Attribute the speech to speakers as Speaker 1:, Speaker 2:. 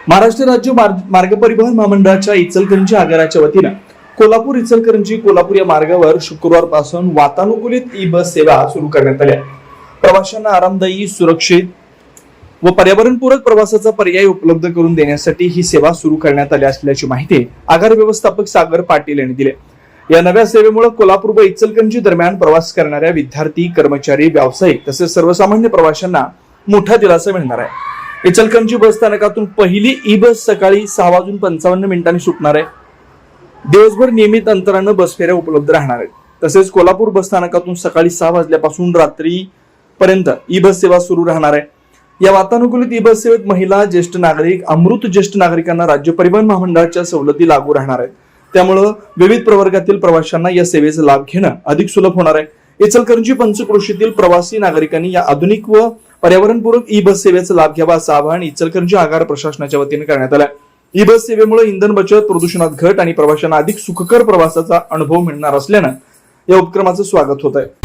Speaker 1: महाराष्ट्र राज्य मार्ग परिवहन महामंडळाच्या इचलकरंजी आगाराच्या वतीनं कोल्हापूर इचलकरंजी कोल्हापूर या मार्गावर शुक्रवारपासून वातानुकूलित ई बस सेवा सुरू करण्यात आली आहे। प्रवाशांना आरामदायी, सुरक्षित व पर्यावरणपूरक प्रवासाचा पर्याय उपलब्ध करून देण्यासाठी ही सेवा सुरू करण्यात आली असल्याची माहिती आगार व्यवस्थापक सागर पाटील यांनी दिली। या नव्या सेवेमुळे कोल्हापूर व इचलकरंजी दरम्यान प्रवास करणाऱ्या विद्यार्थी, कर्मचारी, व्यावसायिक तसेच सर्वसामान्य प्रवाशांना मोठा दिलासा मिळणार आहे। इचलकरंजी बस स्थानकातून पहिली ई बस सकाळी 6:55 सुटणार आहे। दिवसभर नियमित अंतरानं बस फेऱ्या उपलब्ध राहणार आहेत। तसेच कोल्हापूर बस स्थानकातून सकाळी 6 वाजल्यापासून रात्री पर्यंत ई बस सेवा सुरू राहणार आहे। या वातानुकूलित ई बस सेवेत महिला, ज्येष्ठ नागरिक, अमृत ज्येष्ठ नागरिकांना राज्य परिवहन महामंडळाच्या सवलती लागू राहणार आहेत। त्यामुळे विविध प्रवर्गातील प्रवाशांना या सेवेचा लाभ घेणं अधिक सुलभ होणार आहे। इचलकरंजी पंचक्रोशीतील प्रवासी नागरिकांनी या आधुनिक व पर्यावरणपूरक ई बस सेवेचा लाभ घ्यावा असं आवाहन इचलकरंजी आगार प्रशासनाच्या वतीने करण्यात आलं आहे। ई बस सेवेमुळे इंधन बचत, प्रदूषणात घट आणि प्रवाशांना अधिक सुखकर प्रवासाचा अनुभव मिळणार असल्यानं या उपक्रमाचं स्वागत होत आहे।